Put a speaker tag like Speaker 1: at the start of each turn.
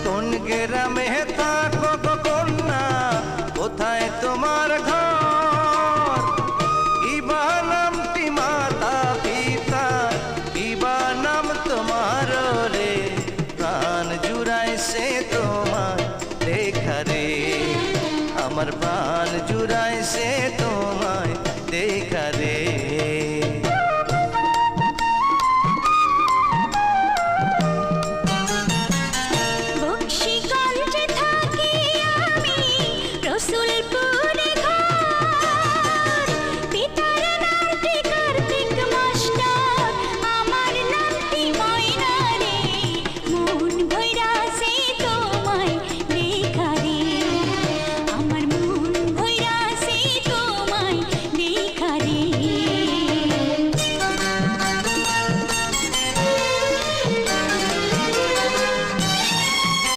Speaker 1: কোন গ্রামে থাকো গো কন্যা, কোথায় তোমার ঘর? কিবা নামটি মাতা পিতা, কিবা নাম তোমার রে? প্রাণ জুড়াইছে তো